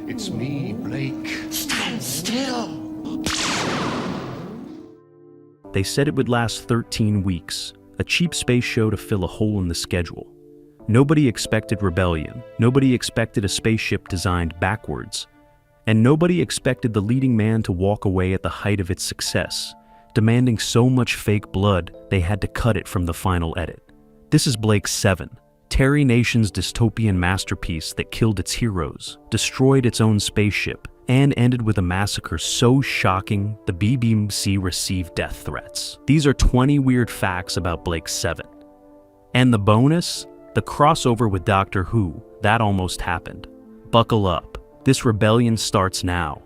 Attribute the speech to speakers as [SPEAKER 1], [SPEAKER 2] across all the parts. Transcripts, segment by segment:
[SPEAKER 1] It's me, Blake. Stand still!
[SPEAKER 2] They said it would last 13 weeks, a cheap space show to fill a hole in the schedule. Nobody expected rebellion, nobody expected a spaceship designed backwards, and nobody expected the leading man to walk away at the height of its success, demanding so much fake blood they had to cut it from the final edit. This is Blake 7, Terry Nation's dystopian masterpiece that killed its heroes, destroyed its own spaceship, and ended with a massacre so shocking the BBC received death threats. These are 20 weird facts about Blake 7. And the bonus? The crossover with Doctor Who. That almost happened. Buckle up. This rebellion starts now.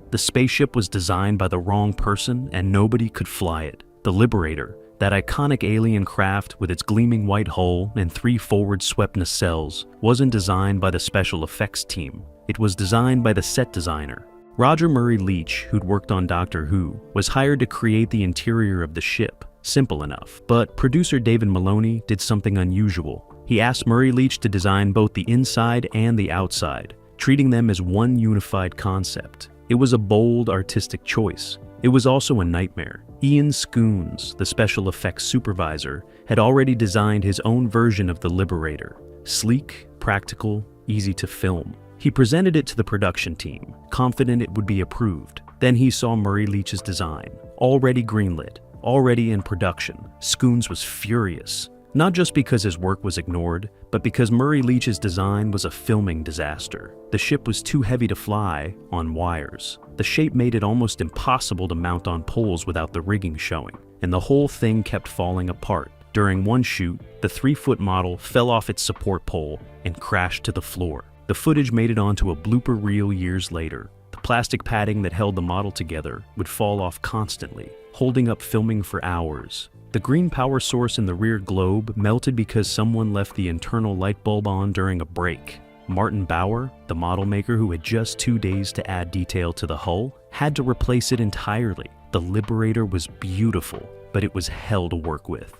[SPEAKER 2] The spaceship was designed by the wrong person and nobody could fly it. The Liberator, that iconic alien craft with its gleaming white hull and 3 forward-swept nacelles, wasn't designed by the special effects team. It was designed by the set designer. Roger Murray Leach, who'd worked on Doctor Who, was hired to create the interior of the ship. Simple enough. But producer David Maloney did something unusual. He asked Murray Leach to design both the inside and the outside, treating them as one unified concept. It was a bold, artistic choice. It was also a nightmare. Ian Scoons, the special effects supervisor, had already designed his own version of the Liberator. Sleek, practical, easy to film. He presented it to the production team, confident it would be approved. Then he saw Murray Leach's design, already greenlit, already in production. Scoons was furious, not just because his work was ignored, but because Murray Leach's design was a filming disaster. The ship was too heavy to fly on wires. The shape made it almost impossible to mount on poles without the rigging showing, and the whole thing kept falling apart. During one shoot, the 3-foot model fell off its support pole and crashed to the floor. The footage made it onto a blooper reel years later. The plastic padding that held the model together would fall off constantly, holding up filming for hours. The green power source in the rear globe melted because someone left the internal light bulb on during a break. Martin Bauer, the model maker who had just 2 days to add detail to the hull, had to replace it entirely. The Liberator was beautiful, but it was hell to work with.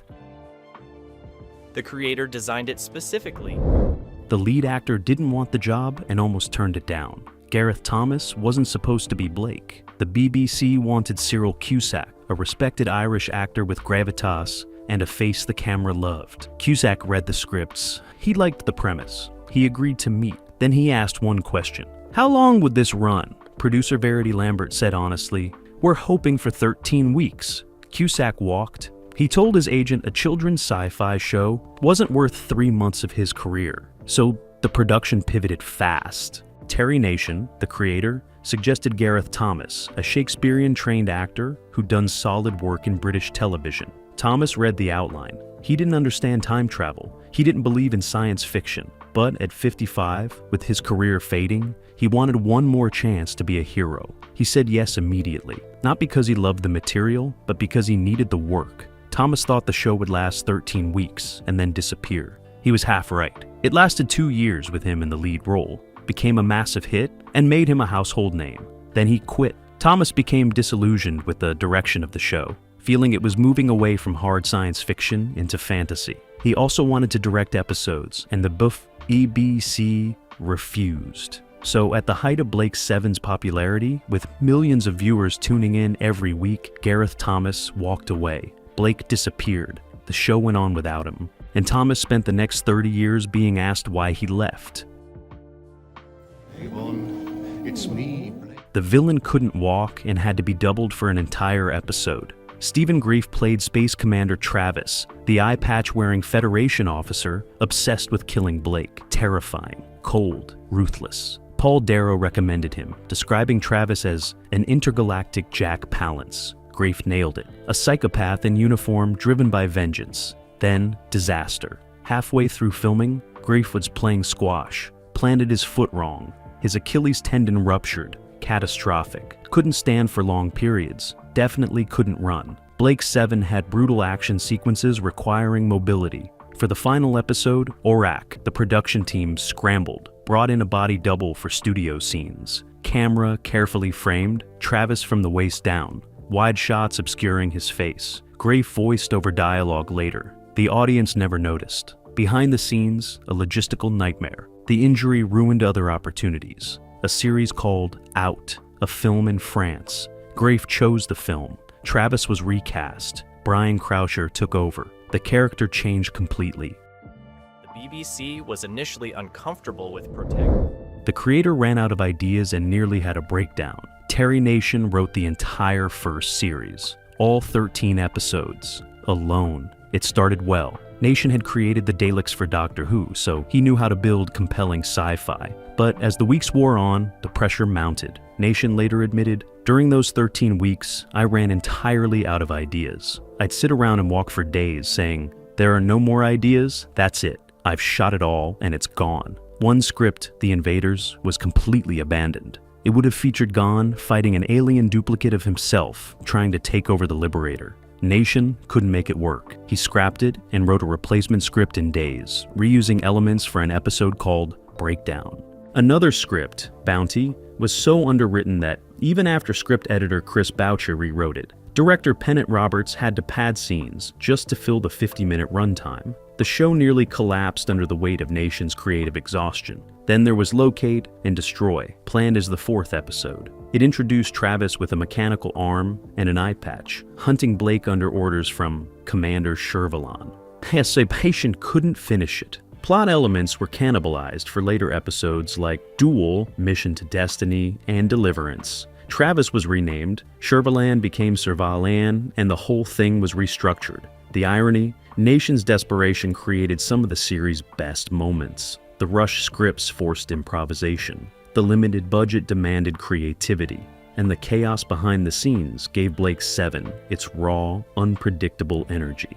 [SPEAKER 3] The creator designed it specifically.
[SPEAKER 2] The lead actor didn't want the job and almost turned it down. Gareth Thomas wasn't supposed to be Blake. The BBC wanted Cyril Cusack, a respected Irish actor with gravitas and a face the camera loved. Cusack read the scripts. He liked the premise. He agreed to meet. Then he asked one question. How long would this run? Producer Verity Lambert said honestly, "We're hoping for 13 weeks. Cusack walked. He told his agent a children's sci-fi show wasn't worth 3 months of his career. So the production pivoted fast. Terry Nation, the creator, suggested Gareth Thomas, a Shakespearean-trained actor who'd done solid work in British television. Thomas read the outline. He didn't understand time travel. He didn't believe in science fiction. But at 55, with his career fading, he wanted one more chance to be a hero. He said yes immediately, not because he loved the material, but because he needed the work. Thomas thought the show would last 13 weeks and then disappear. He was half right. It lasted 2 years with him in the lead role, became a massive hit, and made him a household name. Then he quit. Thomas became disillusioned with the direction of the show, feeling it was moving away from hard science fiction into fantasy. He also wanted to direct episodes, and the BBC refused. So at the height of Blake 7's popularity, with millions of viewers tuning in every week, Gareth Thomas walked away. Blake disappeared. The show went on without him, and Thomas spent the next 30 years being asked why he left.
[SPEAKER 1] Hey, Bond, it's me, Blake.
[SPEAKER 2] The villain couldn't walk and had to be doubled for an entire episode. Stephen Grief played Space Commander Travis, the eye patch-wearing Federation officer obsessed with killing Blake. Terrifying, cold, ruthless. Paul Darrow recommended him, describing Travis as an intergalactic Jack Palance. Grief nailed it. A psychopath in uniform driven by vengeance. Then, disaster. Halfway through filming, Grief was playing squash, planted his foot wrong. His Achilles tendon ruptured. Catastrophic. Couldn't stand for long periods. Definitely couldn't run. Blake 7 had brutal action sequences requiring mobility. For the final episode, Orak, the production team scrambled, brought in a body double for studio scenes. Camera carefully framed, Travis from the waist down. Wide shots obscuring his face. Grief voiced over dialogue later. The audience never noticed. Behind the scenes, a logistical nightmare. The injury ruined other opportunities. A series called Out, a film in France. Grafe chose the film. Travis was recast. Brian Croucher took over. The character changed completely.
[SPEAKER 3] The BBC was initially uncomfortable with protecting.
[SPEAKER 2] The creator ran out of ideas and nearly had a breakdown. Terry Nation wrote the entire first series, all 13 episodes, alone. It started well. Nation had created the Daleks for Doctor Who, so he knew how to build compelling sci-fi. But as the weeks wore on, the pressure mounted. Nation later admitted, "During those 13 weeks, I ran entirely out of ideas. I'd sit around and walk for days saying, 'There are no more ideas, that's it. I've shot it all and it's gone.' One script, The Invaders, was completely abandoned. It would have featured Gon fighting an alien duplicate of himself, trying to take over the Liberator. Nation couldn't make it work. He scrapped it and wrote a replacement script in days, reusing elements for an episode called Breakdown. Another script, Bounty, was so underwritten that even after script editor Chris Boucher rewrote it, director Pennant Roberts had to pad scenes just to fill the 50-minute runtime. The show nearly collapsed under the weight of Nation's creative exhaustion. Then there was Locate and Destroy, planned as the 4th episode. It introduced Travis with a mechanical arm and an eye patch, hunting Blake under orders from Commander Shervalon. Yes, a patient couldn't finish it. Plot elements were cannibalized for later episodes like Duel, Mission to Destiny, and Deliverance. Travis was renamed, Shervalan became Servalan, and the whole thing was restructured. The irony? Nation's desperation created some of the series' best moments. The rushed scripts forced improvisation. The limited budget demanded creativity. And the chaos behind the scenes gave Blake 7 its raw, unpredictable energy.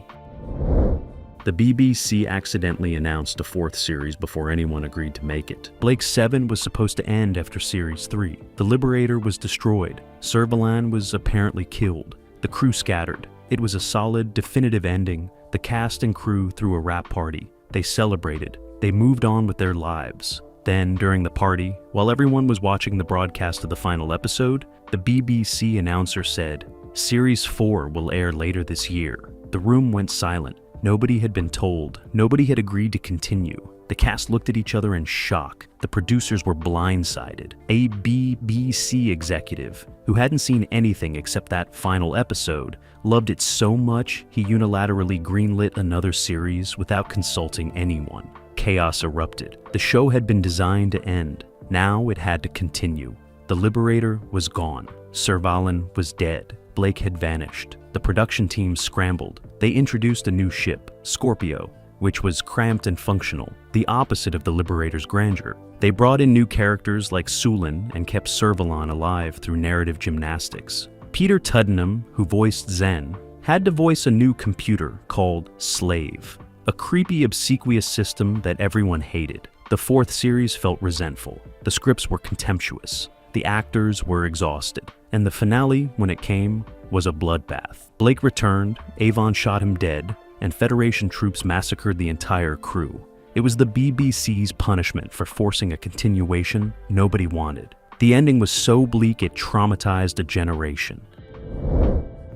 [SPEAKER 2] The BBC accidentally announced a 4th series before anyone agreed to make it. Blake 7 was supposed to end after Series 3. The Liberator was destroyed. Servalan was apparently killed. The crew scattered. It was a solid, definitive ending. The cast and crew threw a wrap party. They celebrated. They moved on with their lives. Then, during the party, while everyone was watching the broadcast of the final episode, the BBC announcer said, "Series 4 will air later this year." The room went silent. Nobody had been told. Nobody had agreed to continue. The cast looked at each other in shock. The producers were blindsided. A BBC executive, who hadn't seen anything except that final episode, loved it so much he unilaterally greenlit another series without consulting anyone. Chaos erupted. The show had been designed to end. Now it had to continue. The Liberator was gone. Servalan was dead. Blake had vanished. The production team scrambled. They introduced a new ship, Scorpio, which was cramped and functional, the opposite of the Liberator's grandeur. They brought in new characters like Sulin and kept Servalan alive through narrative gymnastics. Peter Tuddenham, who voiced Zen, had to voice a new computer called Slave, a creepy, obsequious system that everyone hated. The 4th series felt resentful. The scripts were contemptuous. The actors were exhausted. And the finale, when it came, was a bloodbath. Blake returned, Avon shot him dead, and Federation troops massacred the entire crew. It was the BBC's punishment for forcing a continuation nobody wanted. The ending was so bleak it traumatized a generation.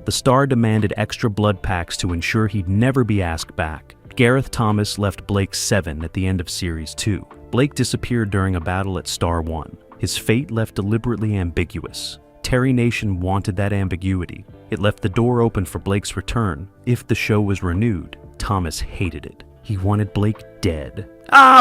[SPEAKER 2] The star demanded extra blood packs to ensure he'd never be asked back. Gareth Thomas left Blake 7 at the end of Series 2. Blake disappeared during a battle at Star 1. His fate left deliberately ambiguous. Terry Nation wanted that ambiguity. It left the door open for Blake's return. If the show was renewed, Thomas hated it. He wanted Blake dead.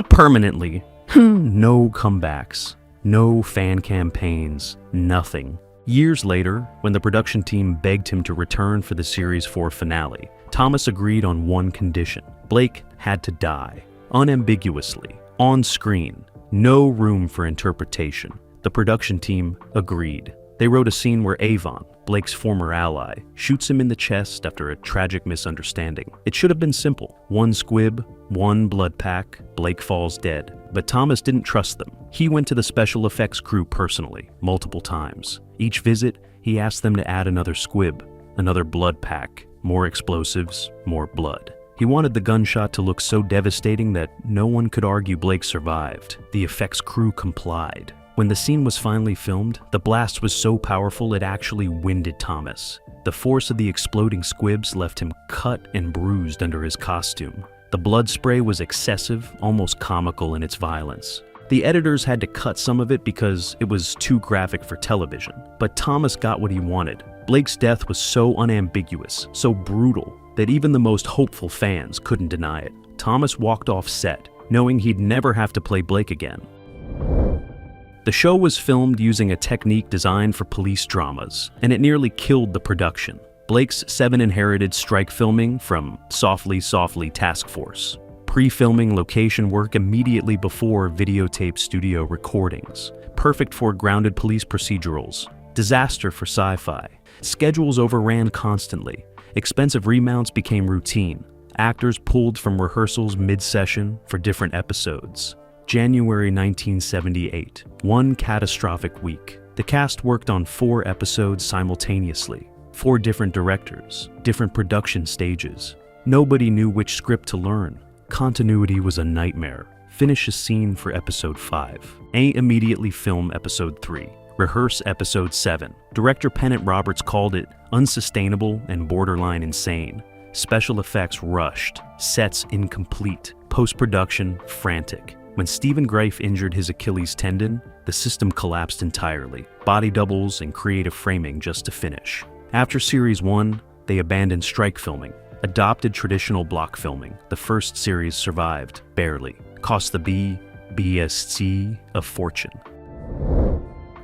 [SPEAKER 2] Permanently. No comebacks. No fan campaigns. Nothing. Years later, when the production team begged him to return for the Series 4 finale, Thomas agreed on one condition. Blake had to die. Unambiguously. On screen. No room for interpretation. The production team agreed. They wrote a scene where Avon, Blake's former ally, shoots him in the chest after a tragic misunderstanding. It should have been simple. One squib, one blood pack, Blake falls dead. But Thomas didn't trust them. He went to the special effects crew personally, multiple times. Each visit, he asked them to add another squib, another blood pack, more explosives, more blood. He wanted the gunshot to look so devastating that no one could argue Blake survived. The effects crew complied. When the scene was finally filmed, the blast was so powerful it actually winded Thomas. The force of the exploding squibs left him cut and bruised under his costume. The blood spray was excessive, almost comical in its violence. The editors had to cut some of it because it was too graphic for television. But Thomas got what he wanted. Blake's death was so unambiguous, so brutal, that even the most hopeful fans couldn't deny it. Thomas walked off set, knowing he'd never have to play Blake again. The show was filmed using a technique designed for police dramas, and it nearly killed the production. Blake's 7 inherited strike filming from Softly Softly Task Force. Pre-filming location work immediately before videotape studio recordings. Perfect for grounded police procedurals. Disaster for sci-fi. Schedules overran constantly. Expensive remounts became routine. Actors pulled from rehearsals mid-session for different episodes. January 1978. One catastrophic week. The cast worked on 4 episodes simultaneously. 4 different directors, different production stages. Nobody knew which script to learn. Continuity was a nightmare. Finish a scene for episode 5. Immediately film episode 3. Rehearse episode 7. Director Pennant Roberts called it unsustainable and borderline insane. Special effects rushed. Sets incomplete. Post-production frantic. When Stephen Greif injured his Achilles tendon, the system collapsed entirely. Body doubles and creative framing just to finish. After Series 1, they abandoned strike filming. Adopted traditional block filming. The first series survived, barely. Cost the BSC a fortune.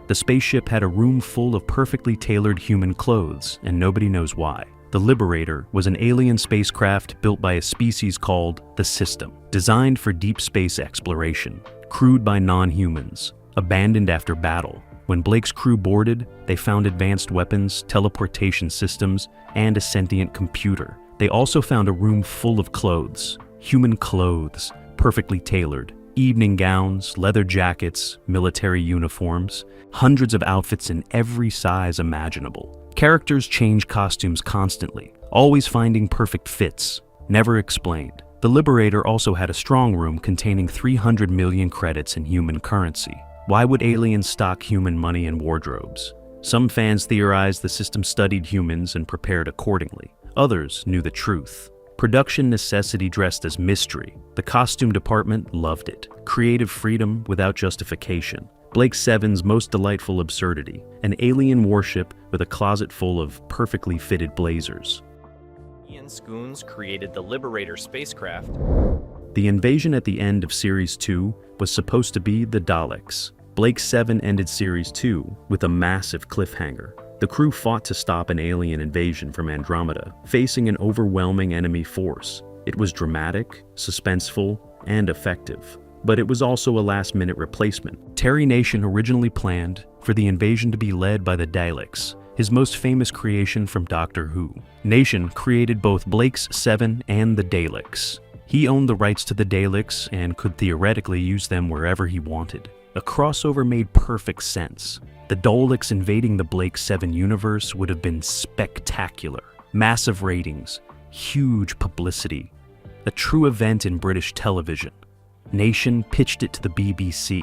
[SPEAKER 2] The spaceship had a room full of perfectly tailored human clothes, and nobody knows why. The Liberator was an alien spacecraft built by a species called the System, designed for deep space exploration, crewed by non-humans, abandoned after battle. When Blake's crew boarded, they found advanced weapons, teleportation systems, and a sentient computer. They also found a room full of clothes, human clothes, perfectly tailored, evening gowns, leather jackets, military uniforms, hundreds of outfits in every size imaginable. Characters change costumes constantly, always finding perfect fits, never explained. The Liberator also had a strong room containing 300 million credits in human currency. Why would aliens stock human money in wardrobes? Some fans theorized the system studied humans and prepared accordingly. Others knew the truth. Production necessity dressed as mystery. The costume department loved it. Creative freedom without justification. Blake Seven's most delightful absurdity. An alien warship with a closet full of perfectly fitted blazers.
[SPEAKER 3] Ian Scoons created the Liberator spacecraft.
[SPEAKER 2] The invasion at the end of Series 2 was supposed to be the Daleks. Blake 7 ended Series 2 with a massive cliffhanger. The crew fought to stop an alien invasion from Andromeda, facing an overwhelming enemy force. It was dramatic, suspenseful, and effective. But it was also a last-minute replacement. Terry Nation originally planned for the invasion to be led by the Daleks, his most famous creation from Doctor Who. Nation created both Blake's 7 and the Daleks. He owned the rights to the Daleks and could theoretically use them wherever he wanted. A crossover made perfect sense. The Daleks invading the Blake 7 universe would have been spectacular. Massive ratings, huge publicity, a true event in British television. Nation pitched it to the BBC.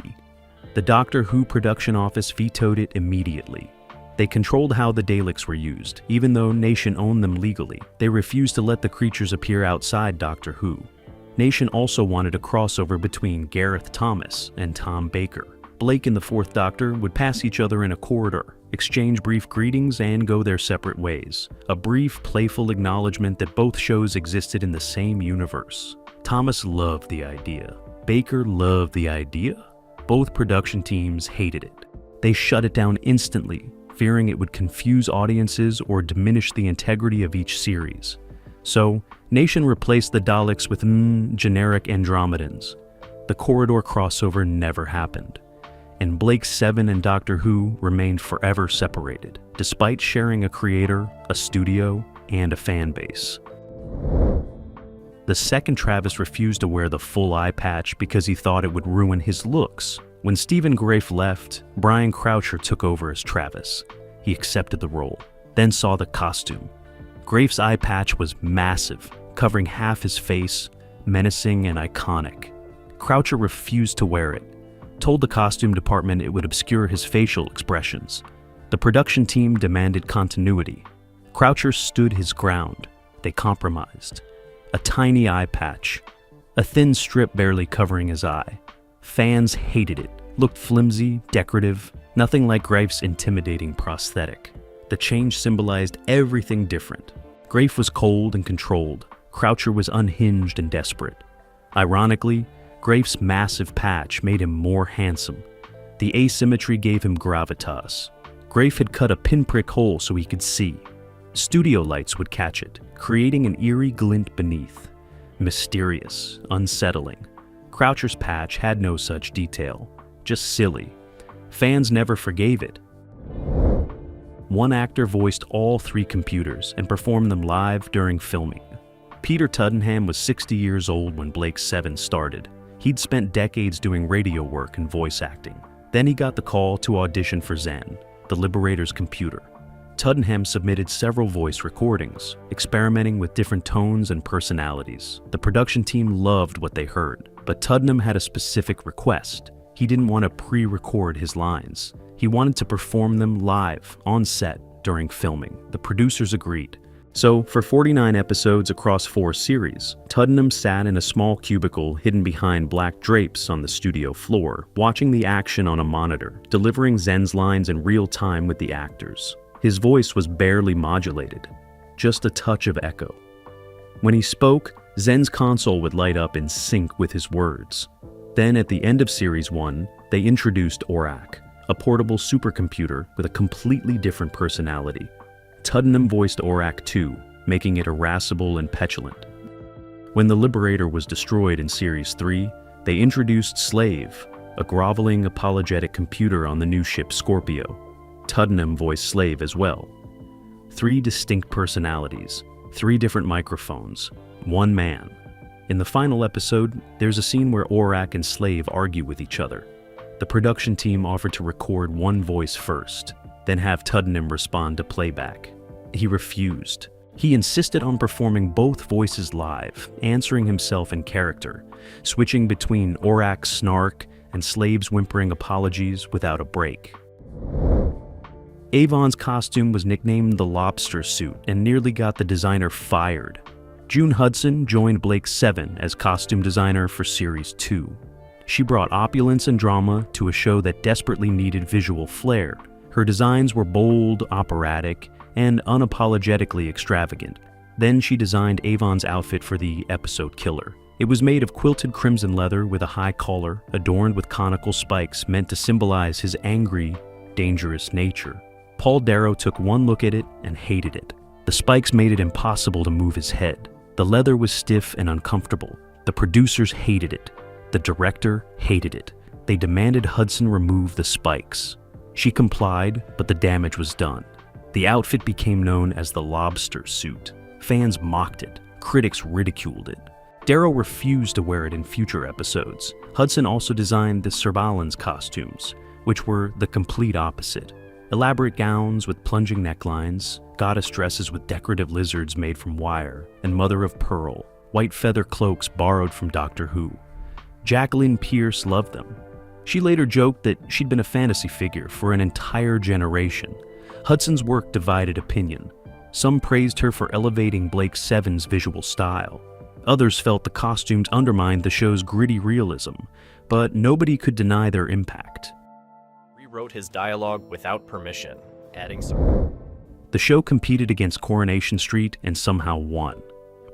[SPEAKER 2] The Doctor Who production office vetoed it immediately. They controlled how the Daleks were used, even though Nation owned them legally. They refused to let the creatures appear outside Doctor Who. Nation also wanted a crossover between Gareth Thomas and Tom Baker. Blake and the Fourth Doctor would pass each other in a corridor, exchange brief greetings, and go their separate ways. A brief, playful acknowledgement that both shows existed in the same universe. Thomas loved the idea. Baker loved the idea. Both production teams hated it. They shut it down instantly, fearing it would confuse audiences or diminish the integrity of each series. So, Nation replaced the Daleks with generic Andromedans. The corridor crossover never happened. And Blake 7 and Doctor Who remained forever separated, despite sharing a creator, a studio, and a fan base. The second Travis refused to wear the full eye patch because he thought it would ruin his looks. When Stephen Greif left, Brian Croucher took over as Travis. He accepted the role, then saw the costume. Greif's eye patch was massive, covering half his face, menacing and iconic. Croucher refused to wear it, told the costume department it would obscure his facial expressions. The production team demanded continuity. Croucher stood his ground. They compromised. a tiny eye patch, a thin strip barely covering his eye. Fans hated it. Looked flimsy, decorative, nothing like Grafe's intimidating prosthetic. The change symbolized everything different. Grafe was cold and controlled. Croucher was unhinged and desperate. Ironically, Grafe's massive patch made him more handsome. The asymmetry gave him gravitas. Grafe had cut a pinprick hole so he could see. Studio lights would catch it, creating an eerie glint beneath. Mysterious, unsettling. Croucher's patch had no such detail. Just silly. Fans never forgave it. One actor voiced all 3 computers and performed them live during filming. Peter Tuddenham was 60 years old when Blake 7 started. He'd spent decades doing radio work and voice acting. Then he got the call to audition for Zen, the Liberator's computer. Tuddenham submitted several voice recordings, experimenting with different tones and personalities. The production team loved what they heard, but Tuddenham had a specific request. He didn't want to pre-record his lines. He wanted to perform them live, on set, during filming. The producers agreed. So, for 49 episodes across 4 series, Tuddenham sat in a small cubicle hidden behind black drapes on the studio floor, watching the action on a monitor, delivering Zen's lines in real time with the actors. His voice was barely modulated, just a touch of echo. When he spoke, Zen's console would light up in sync with his words. Then, at the end of Series 1, they introduced Aurak, a portable supercomputer with a completely different personality. Tuddenham voiced Aurak 2, making it irascible and petulant. When the Liberator was destroyed in Series 3, they introduced Slave, a groveling, apologetic computer on the new ship Scorpio. Tuddenham voiced Slave as well. 3 distinct personalities, 3 different microphones, 1 man. In the final episode, there's a scene where Aurak and Slave argue with each other. The production team offered to record one voice first, then have Tuddenham respond to playback. He refused. He insisted on performing both voices live, answering himself in character, switching between Aurak's snark and Slave's whimpering apologies without a break. Avon's costume was nicknamed the Lobster Suit and nearly got the designer fired. June Hudson joined Blake 7 as costume designer for Series 2. She brought opulence and drama to a show that desperately needed visual flair. Her designs were bold, operatic, and unapologetically extravagant. Then she designed Avon's outfit for the episode killer. It was made of quilted crimson leather with a high collar, adorned with conical spikes meant to symbolize his angry, dangerous nature. Paul Darrow took one look at it and hated it. The spikes made it impossible to move his head. The leather was stiff and uncomfortable. The producers hated it. The director hated it. They demanded Hudson remove the spikes. She complied, but the damage was done. The outfit became known as the Lobster Suit. Fans mocked it. Critics ridiculed it. Darrow refused to wear it in future episodes. Hudson also designed the Serbalans costumes, which were the complete opposite. Elaborate gowns with plunging necklines, goddess dresses with decorative lizards made from wire, and mother of pearl, white feather cloaks borrowed from Doctor Who. Jacqueline Pierce loved them. She later joked that she'd been a fantasy figure for an entire generation. Hudson's work divided opinion. Some praised her for elevating Blake 7's visual style. Others felt the costumes undermined the show's gritty realism, but nobody could deny their impact.
[SPEAKER 3] Rewrote his dialogue without permission, adding some.
[SPEAKER 2] The show competed against Coronation Street and somehow won.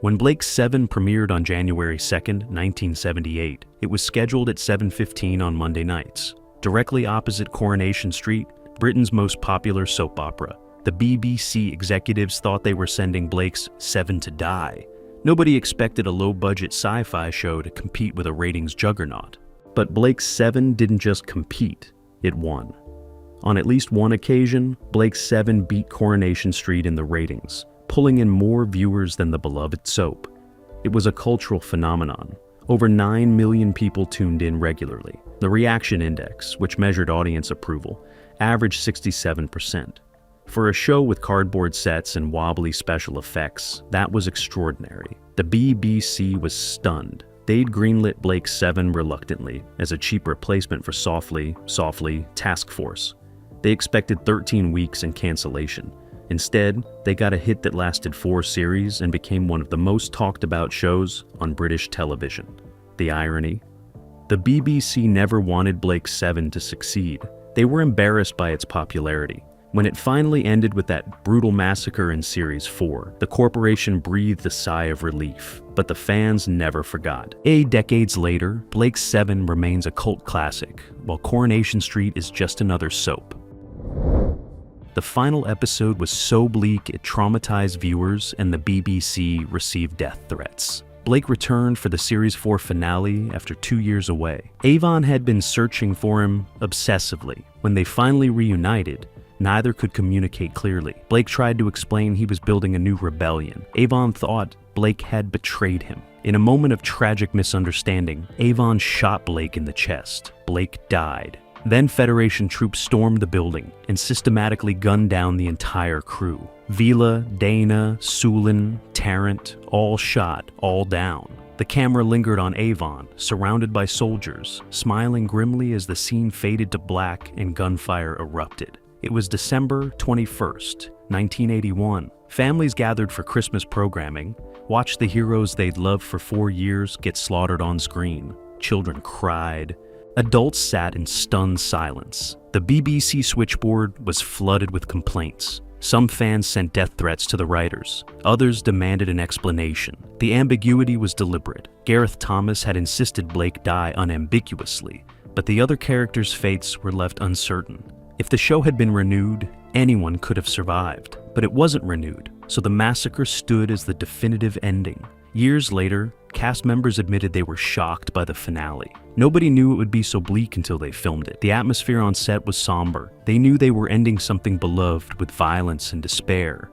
[SPEAKER 2] When Blake 7 premiered on January 2nd, 1978, it was scheduled at 7:15 on Monday nights, directly opposite Coronation Street, Britain's most popular soap opera. The BBC executives thought they were sending Blake's 7 to die. Nobody expected a low-budget sci-fi show to compete with a ratings juggernaut. But Blake 7 didn't just compete, it won. On at least one occasion, Blake 7 beat Coronation Street in the ratings, pulling in more viewers than the beloved soap. It was a cultural phenomenon. Over 9 million people tuned in regularly. The reaction index, which measured audience approval, averaged 67%. For a show with cardboard sets and wobbly special effects, that was extraordinary. The BBC was stunned. They'd greenlit Blake 7 reluctantly as a cheap replacement for Softly, Task Force. They expected 13 weeks and cancellation. Instead, they got a hit that lasted 4 series and became one of the most talked about shows on British television. The irony? The BBC never wanted Blake 7 to succeed. They were embarrassed by its popularity. When it finally ended with that brutal massacre in Series 4, the corporation breathed a sigh of relief, but the fans never forgot. Decades later, Blake 7 remains a cult classic, while Coronation Street is just another soap. The final episode was so bleak it traumatized viewers, and the BBC received death threats. Blake returned for the Series 4 finale after 2 years away. Avon had been searching for him obsessively. When they finally reunited, neither could communicate clearly. Blake tried to explain he was building a new rebellion. Avon thought Blake had betrayed him. In a moment of tragic misunderstanding, Avon shot Blake in the chest. Blake died. Then Federation troops stormed the building and systematically gunned down the entire crew. Vila, Dana, Sulin, Tarrant, all shot, all down. The camera lingered on Avon, surrounded by soldiers, smiling grimly as the scene faded to black and gunfire erupted. It was December 21st, 1981. Families gathered for Christmas programming, watched the heroes they'd loved for 4 years get slaughtered on screen. Children cried. Adults sat in stunned silence. The BBC switchboard was flooded with complaints. Some fans sent death threats to the writers. Others demanded an explanation. The ambiguity was deliberate. Gareth Thomas had insisted Blake die unambiguously, but the other characters' fates were left uncertain. If the show had been renewed, anyone could have survived. But it wasn't renewed, so the massacre stood as the definitive ending. Years later, cast members admitted they were shocked by the finale. Nobody knew it would be so bleak until they filmed it. The atmosphere on set was somber. They knew they were ending something beloved with violence and despair.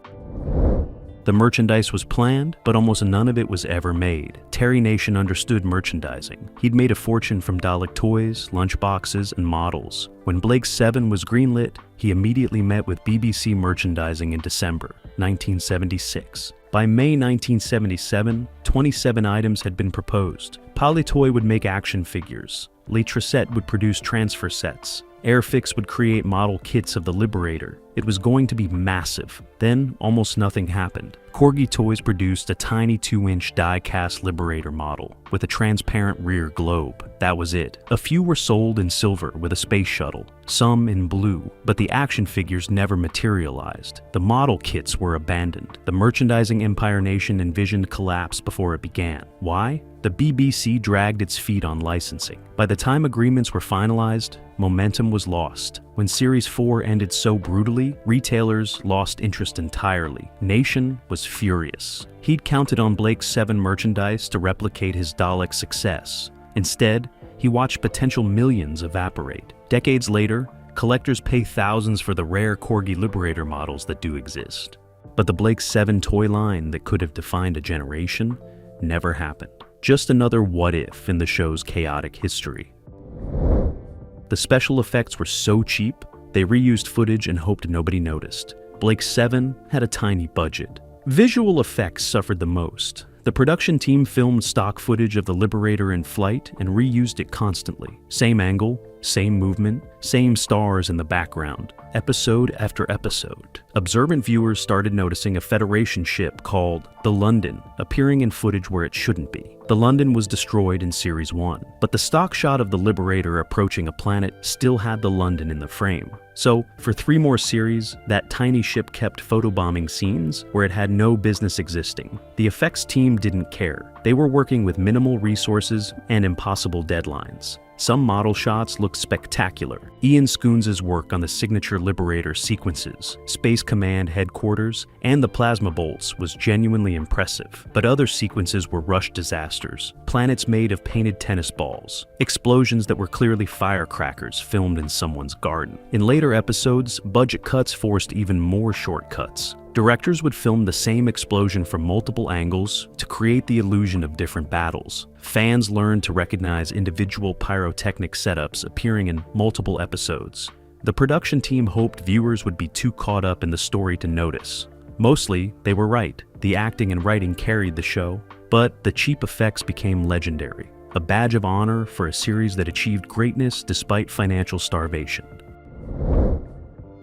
[SPEAKER 2] The merchandise was planned, but almost none of it was ever made. Terry Nation understood merchandising. He'd made a fortune from Dalek toys, lunchboxes, and models. When Blake 7 was greenlit, he immediately met with BBC Merchandising in December 1976. By May 1977, 27 items had been proposed. Polytoy would make action figures. Les Tricette would produce transfer sets. Airfix would create model kits of the Liberator. It was going to be massive. Then, almost nothing happened. Corgi Toys produced a tiny 2-inch die-cast Liberator model with a transparent rear globe. That was it. A few were sold in silver with a space shuttle, some in blue, but the action figures never materialized. The model kits were abandoned. The merchandising Empire Nation envisioned collapse before it began. Why? The BBC dragged its feet on licensing. By the time agreements were finalized, momentum was lost. When Series 4 ended so brutally, retailers lost interest entirely. Nation was furious. He'd counted on Blake's 7 merchandise to replicate his Dalek success. Instead, he watched potential millions evaporate. Decades later, collectors pay thousands for the rare Corgi Liberator models that do exist. But the Blake 7 toy line that could have defined a generation never happened. Just another what-if in the show's chaotic history. The special effects were so cheap, they reused footage and hoped nobody noticed. Blake 7 had a tiny budget. Visual effects suffered the most. The production team filmed stock footage of the Liberator in flight and reused it constantly. Same angle, same movement, same stars in the background, episode after episode. Observant viewers started noticing a Federation ship called the London appearing in footage where it shouldn't be. The London was destroyed in Series 1, but the stock shot of the Liberator approaching a planet still had the London in the frame. So, for 3 more series, that tiny ship kept photobombing scenes where it had no business existing. The effects team didn't care. They were working with minimal resources and impossible deadlines. Some model shots looked spectacular. Ian Scoones' work on the signature Liberator sequences, Space Command headquarters, and the plasma bolts was genuinely impressive, but other sequences were rushed disasters. Planets made of painted tennis balls, explosions that were clearly firecrackers filmed in someone's garden. In later episodes, budget cuts forced even more shortcuts. Directors would film the same explosion from multiple angles to create the illusion of different battles. Fans learned to recognize individual pyrotechnic setups appearing in multiple episodes. The production team hoped viewers would be too caught up in the story to notice. Mostly, they were right. The acting and writing carried the show, but the cheap effects became legendary, a badge of honor for a series that achieved greatness despite financial starvation.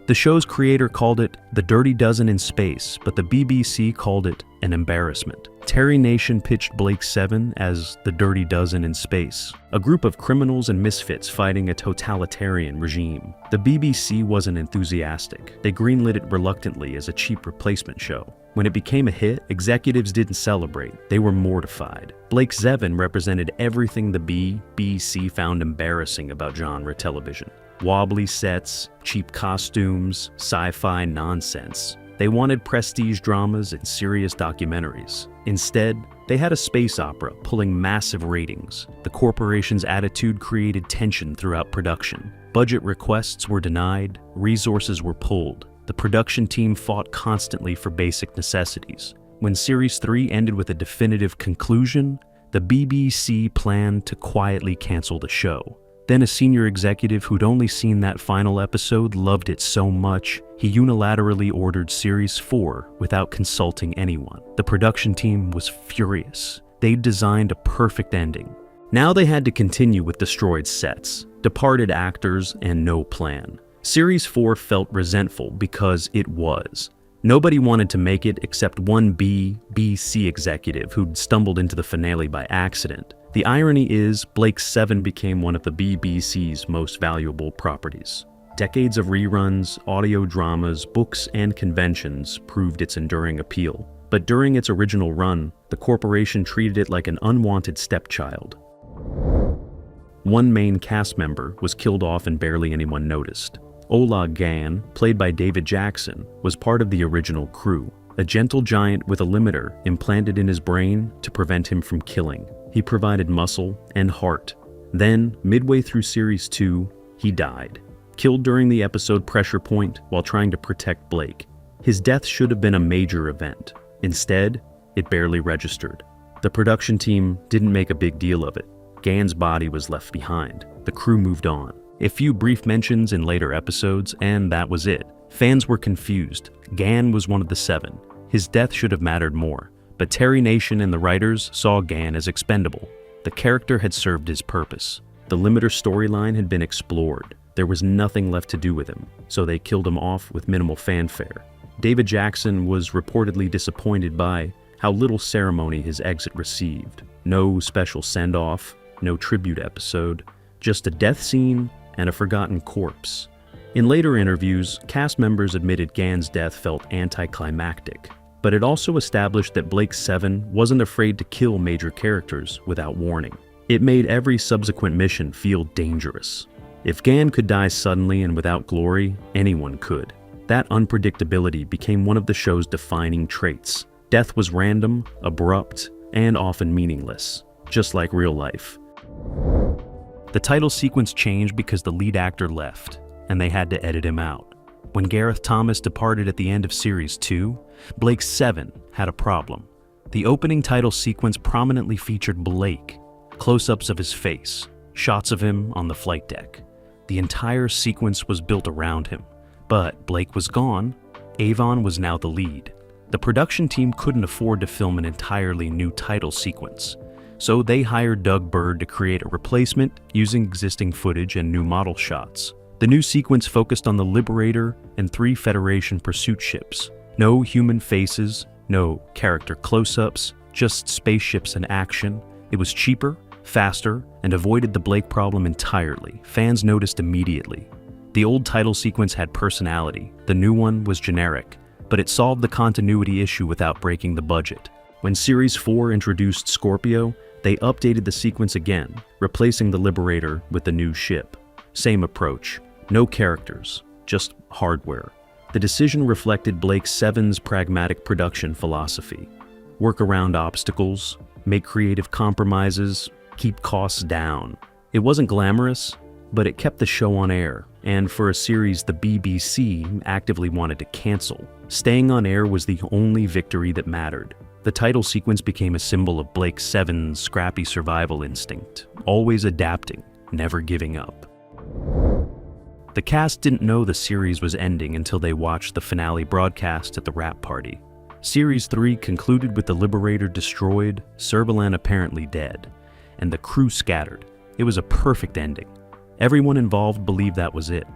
[SPEAKER 2] The The show's creator called it the Dirty Dozen in space, but the BBC called it an embarrassment. Terry Nation pitched Blake 7 as the Dirty Dozen in space, a group of criminals and misfits fighting a totalitarian regime. The BBC wasn't enthusiastic. They greenlit it reluctantly as a cheap replacement show. When it became a hit, executives didn't celebrate. They were mortified. Blake 7 represented everything the BBC found embarrassing about genre television. Wobbly sets, cheap costumes, sci-fi nonsense. They wanted prestige dramas and serious documentaries. Instead, they had a space opera pulling massive ratings. The corporation's attitude created tension throughout production. Budget requests were denied, resources were pulled. The production team fought constantly for basic necessities. When Series 3 ended with a definitive conclusion, the BBC planned to quietly cancel the show. Then a senior executive who'd only seen that final episode loved it so much, he unilaterally ordered Series 4 without consulting anyone. The production team was furious. They'd designed a perfect ending. Now they had to continue with destroyed sets, departed actors, and no plan. Series 4 felt resentful because it was. Nobody wanted to make it except one BBC executive who'd stumbled into the finale by accident. The irony is, Blake 7 became one of the BBC's most valuable properties. Decades of reruns, audio dramas, books, and conventions proved its enduring appeal. But during its original run, the corporation treated it like an unwanted stepchild. One main cast member was killed off and barely anyone noticed. Ola Gan, played by David Jackson, was part of the original crew, a gentle giant with a limiter implanted in his brain to prevent him from killing. He provided muscle and heart. Then, midway through Series 2, he died, killed during the episode Pressure Point while trying to protect Blake. His death should have been a major event. Instead, it barely registered. The production team didn't make a big deal of it. Gan's body was left behind. The crew moved on. A few brief mentions in later episodes, and that was it. Fans were confused. Gan was one of the 7. His death should have mattered more. But Terry Nation and the writers saw Gan as expendable. The character had served his purpose. The limiter storyline had been explored. There was nothing left to do with him, so they killed him off with minimal fanfare. David Jackson was reportedly disappointed by how little ceremony his exit received. No special send-off, no tribute episode, just a death scene and a forgotten corpse. In later interviews, cast members admitted Gan's death felt anticlimactic. But it also established that Blake 7 wasn't afraid to kill major characters without warning. It made every subsequent mission feel dangerous. If Gan could die suddenly and without glory, anyone could. That unpredictability became one of the show's defining traits. Death was random, abrupt, and often meaningless, just like real life. The title sequence changed because the lead actor left, and they had to edit him out. When Gareth Thomas departed at the end of Series 2, Blake 7 had a problem. The opening title sequence prominently featured Blake, close-ups of his face, shots of him on the flight deck. The entire sequence was built around him. But Blake was gone. Avon was now the lead. The production team couldn't afford to film an entirely new title sequence, so they hired Doug Bird to create a replacement using existing footage and new model shots. The new sequence focused on the Liberator and 3 Federation pursuit ships. No human faces, no character close-ups, just spaceships in action. It was cheaper, faster, and avoided the Blake problem entirely. Fans noticed immediately. The old title sequence had personality. The new one was generic, but it solved the continuity issue without breaking the budget. When Series 4 introduced Scorpio, they updated the sequence again, replacing the Liberator with the new ship. Same approach. No characters, just hardware. The decision reflected Blake 7's pragmatic production philosophy. Work around obstacles, make creative compromises, keep costs down. It wasn't glamorous, but it kept the show on air, and for a series the BBC actively wanted to cancel. Staying on air was the only victory that mattered. The title sequence became a symbol of Blake 7's scrappy survival instinct, always adapting, never giving up. The cast didn't know the series was ending until they watched the finale broadcast at the wrap party. Series 3 concluded with the Liberator destroyed, Servalan apparently dead, and the crew scattered. It was a perfect ending. Everyone involved believed that was it.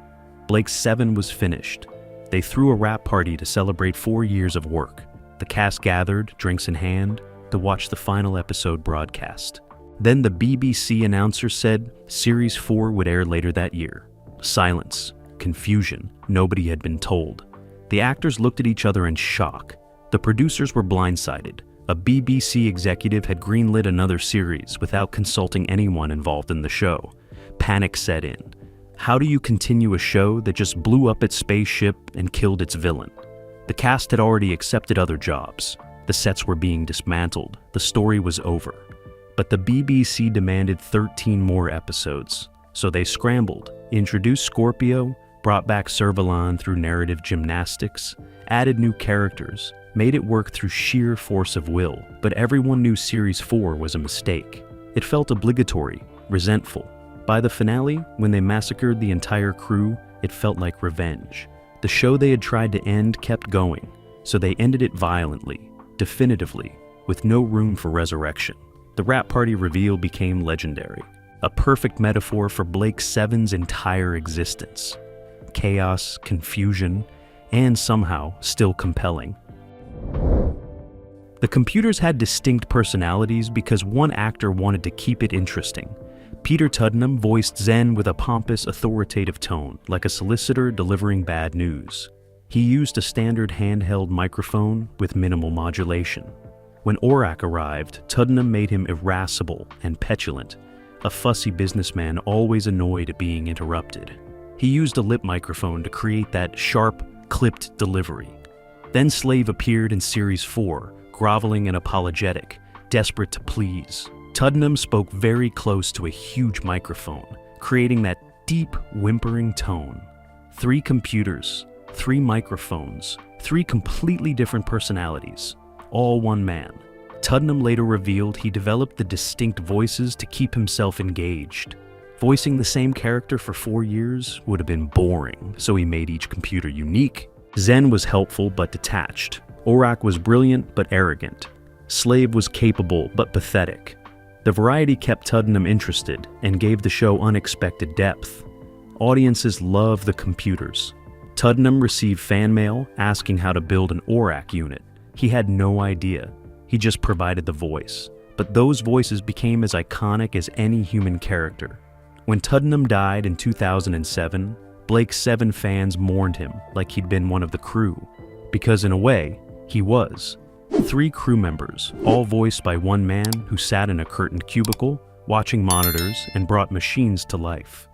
[SPEAKER 2] Blake 7 was finished. They threw a wrap party to celebrate 4 years of work. The cast gathered, drinks in hand, to watch the final episode broadcast. Then the BBC announcer said Series 4 would air later that year. Silence, confusion, nobody had been told. The actors looked at each other in shock. The producers were blindsided. A BBC executive had greenlit another series without consulting anyone involved in the show. Panic set in. How do you continue a show that just blew up its spaceship and killed its villain? The cast had already accepted other jobs. The sets were being dismantled. The story was over. But the BBC demanded 13 more episodes. So they scrambled, introduced Scorpio, brought back Servalan through narrative gymnastics, added new characters, made it work through sheer force of will. But everyone knew Series 4 was a mistake. It felt obligatory, resentful. By the finale, when they massacred the entire crew, it felt like revenge. The show they had tried to end kept going, so they ended it violently, definitively, with no room for resurrection. The wrap party reveal became legendary, a perfect metaphor for Blake 7's entire existence. Chaos, confusion, and somehow still compelling. The computers had distinct personalities because one actor wanted to keep it interesting. Peter Tuddenham voiced Zen with a pompous, authoritative tone, like a solicitor delivering bad news. He used a standard handheld microphone with minimal modulation. When Orak arrived, Tuddenham made him irascible and petulant, a fussy businessman always annoyed at being interrupted. He used a lip microphone to create that sharp, clipped delivery. Then Slave appeared in Series 4, groveling and apologetic, desperate to please. Tuddenham spoke very close to a huge microphone, creating that deep, whimpering tone. 3 computers, 3 microphones, 3 completely different personalities, all one man. Tuddenham later revealed he developed the distinct voices to keep himself engaged. Voicing the same character for 4 years would have been boring, so he made each computer unique. Zen was helpful but detached. Orak was brilliant but arrogant. Slave was capable but pathetic. The variety kept Tuddenham interested and gave the show unexpected depth. Audiences loved the computers. Tuddenham received fan mail asking how to build an Orak unit. He had no idea. He just provided the voice. But those voices became as iconic as any human character. When Tuddenham died in 2007, Blake 7 fans mourned him like he'd been one of the crew. Because in a way, he was. 3 crew members, all voiced by one man who sat in a curtained cubicle, watching monitors and brought machines to life.